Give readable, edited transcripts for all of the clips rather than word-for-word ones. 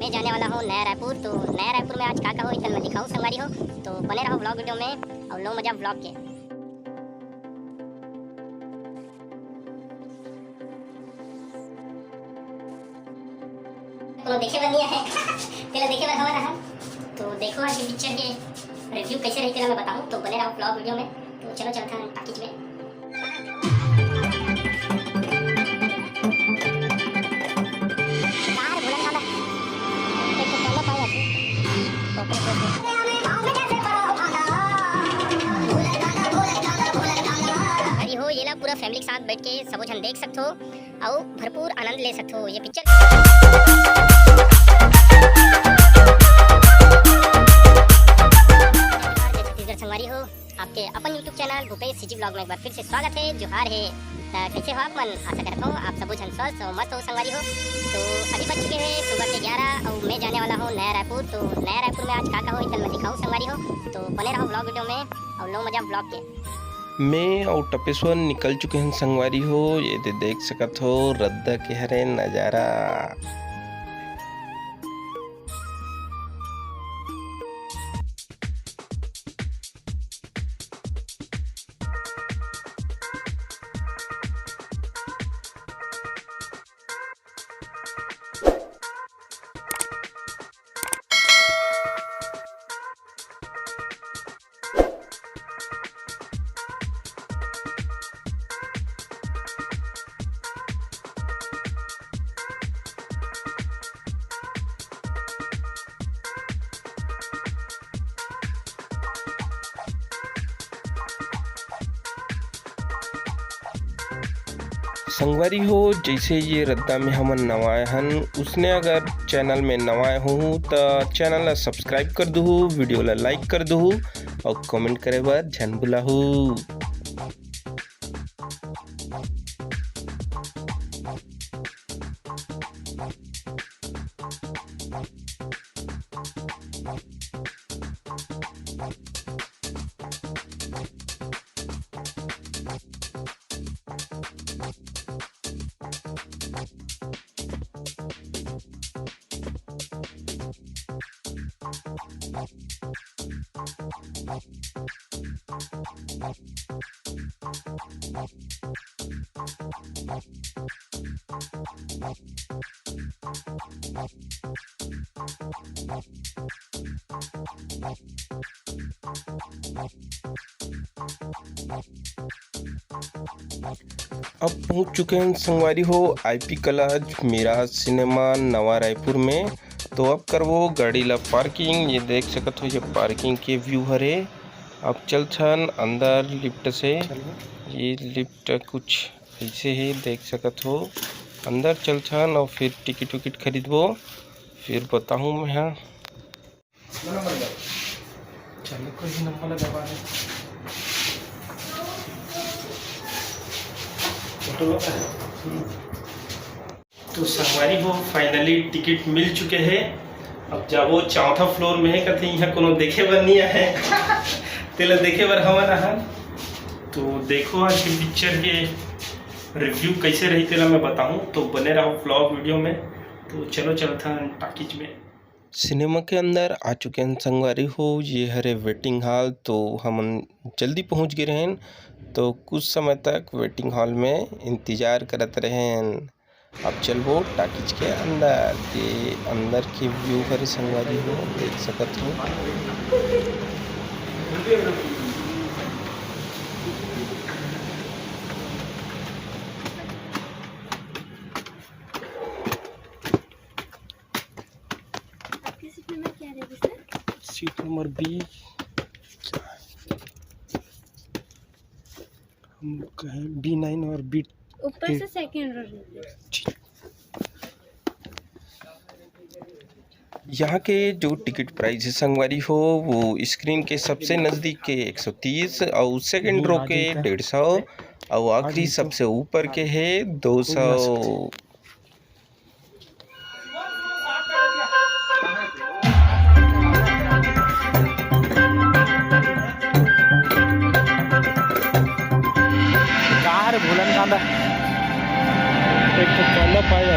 मैं जाने वाला हूँ नया रायपुर। तो नया रायपुर में आज का हो इतना मैं दिखाऊँ संगवारी हो। तो बने रहो ब्लॉग वीडियो में और लो मजा ब्लॉग के। तो देखे बनिया है पहले देखे बन हमारा है। तो देखो आज पिक्चर के रिव्यू कैसे रही मैं बताऊँ। तो बने रहो ब्लॉग वीडियो में। तो चलो चलते हैं पैकेज में। अरे हो ये ला पूरा फैमिली के साथ बैठ के सब जन देख सकते हो और भरपूर आनंद ले सकते हो ये पिक्चर। छत्तीसगढ़ संगवारी हो, आपके अपन YouTube channel Bhupesh CG blog में एक बार फिर से स्वागत है। जोहार है। कैसे हो आप मन? आशा करता हूँ आप सब जन स्वस्थ और मस्त हो संगवारी हो। तो अभी बज चुके हैं सुबह के 11 और मैं जाने वाला हूँ नया रायपुर। तो नया रायपुर में आज का हो इतना मैं दिखाऊँ संगवारी हो। तो बने रहो ब्लॉग वीडियो में और लो मजा ब्लॉग के। मैं और टपेश्वर निकल चुके हैं संगवारी हो। ये देख सकत हो रद्दा के हरे नज़ारा। संगवारी हो जैसे ये रद्दा में हमन नवाए हन उसने अगर चैनल में नवाए हो तो चैनल ला सब्सक्राइब कर दहु, वीडियो ला लाइक कर दहु और कमेंट करे बर झन भुलाहु। अब पहुंच चुके हैं संगवारी हो आईपी कॉलेज मीरा सिनेमा नवा रायपुर में। तो अब करवो गाड़ी ला पार्किंग। ये देख सकत हो ये पार्किंग के व्यू हरे। अब चल छन अंदर लिफ्ट से। ये लिफ्ट कुछ ऐसे ही देख सकत हो। अंदर चल छन और फिर टिकट विकट खरीदबो फिर बताऊँ मैं। हाँ चलो कोई नंबर दबा दे। तो संगवारी हो फाइनली टिकट मिल चुके हैं। अब जाबो चौथा फ्लोर में है कथे यहाँ कोनो देखे बर नहीं है तेला देखे बर हमन आहन। तो देखो आज की पिक्चर के रिव्यू कैसे रही तेला मैं बताऊं। तो बने रहो ब्लॉग वीडियो में। तो चलो चलता हैं टॉकीज में। सिनेमा के अंदर आ चुके हैं संगवारी हो। ये हरे वेटिंग हॉल। तो हम जल्दी पहुंच गए हैं। तो कुछ समय तक वेटिंग हॉल में इंतज़ार करते रहें। अब चलो टॉकीज के अंदर। ये अंदर के व्यू हरे संगवारी हो देख सकते हो। सीट नंबर 20 हम लोग का है B9 और B ऊपर से सेकंड रो। यहाँ के जो टिकट प्राइस है संगवारी हो वो स्क्रीन के सबसे नज़दीक के 130 और सेकंड रो के 150 और आखिरी सबसे ऊपर के है 200। भूलन कांदा एक तो काला पाया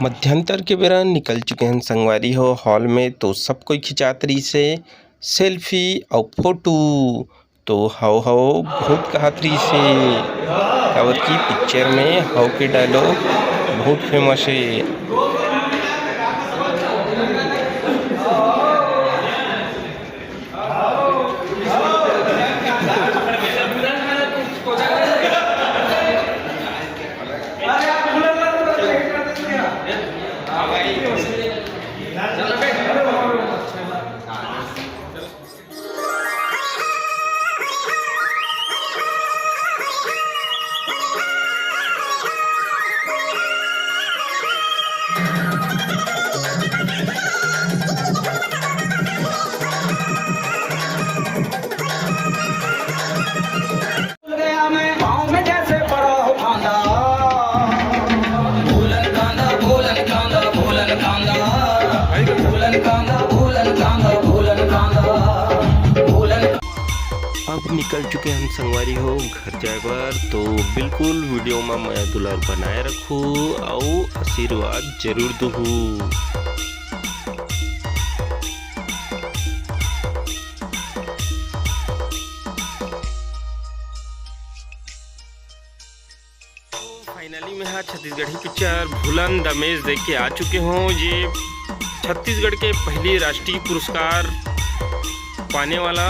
मध्यांतर के बेरा निकल चुके हैं संगवारी हो हॉल में, तो सब कोई खिंचातरी से सेल्फी और फोटो। तो हाउ बहुत कहातरी से काबर की पिक्चर में हाउ के डायलॉग बहुत फेमस है। अब निकल चुके हम संगवारी हो घर जाए बार, तो बिल्कुल वीडियो में मैं दुलार बनाए रखूँ और आशीर्वाद जरूर दूँ। फाइनली में हाँ छत्तीसगढ़ी पिक्चर भूलन दमेज देख के आ चुके हों। ये छत्तीसगढ़ के पहले राष्ट्रीय पुरस्कार पाने वाला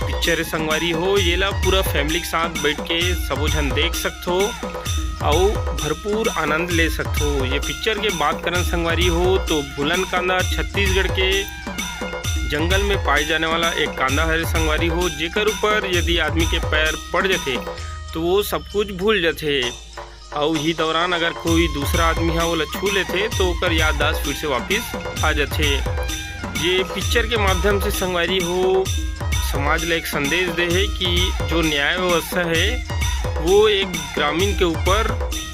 पिक्चर है संगवारी हो। ये ला पूरा फैमिली के साथ बैठ के सबो झन देख सकते हो और भरपूर आनंद ले सकते हो। ये पिक्चर के बात करन संगवारी हो तो भूलन कांदा छत्तीसगढ़ के जंगल में पाए जाने वाला एक कांदा है संगवारी हो, जेकर ऊपर यदि आदमी के पैर पड़ जाते तो वो सब कुछ भूल जाते और ही दौरान अगर कोई दूसरा आदमी है वो छू लेते तो ओकर याददाश्त फिर से वापस आ जाते। ये पिक्चर के माध्यम से संगवारी हो समाज ला एक संदेश दे है कि जो न्याय व्यवस्था है वो एक ग्रामीण के ऊपर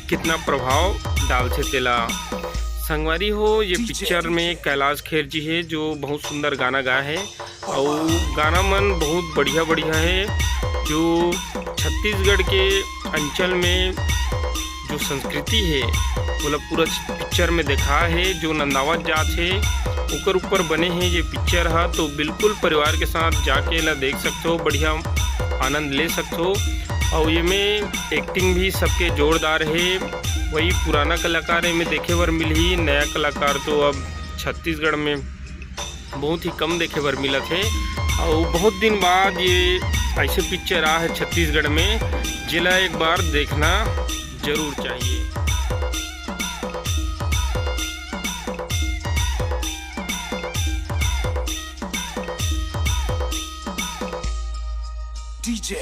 कितना प्रभाव डालते तेला। संगवारी हो ये पिक्चर में कैलाश खेर जी है जो बहुत सुंदर गाना गाए है और गाना मन बहुत बढ़िया है। जो छत्तीसगढ़ के अंचल में जो संस्कृति है मतलब पूरा पिक्चर में देखा है। जो नंदावत जात है ऊपर ऊपर बने हैं ये पिक्चर है, तो बिल्कुल परिवार के साथ जाके ला देख सकते हो, बढ़िया आनंद ले सकते हो। और ये में एक्टिंग भी सबके जोरदार है। वही पुराना कलाकार में देखे बर मिली, नया कलाकार तो अब छत्तीसगढ़ में बहुत ही कम देखे बर मिला थे। और बहुत दिन बाद ये ऐसे पिक्चर आ है छत्तीसगढ़ में जिला एक बार देखना जरूर चाहिए। DJ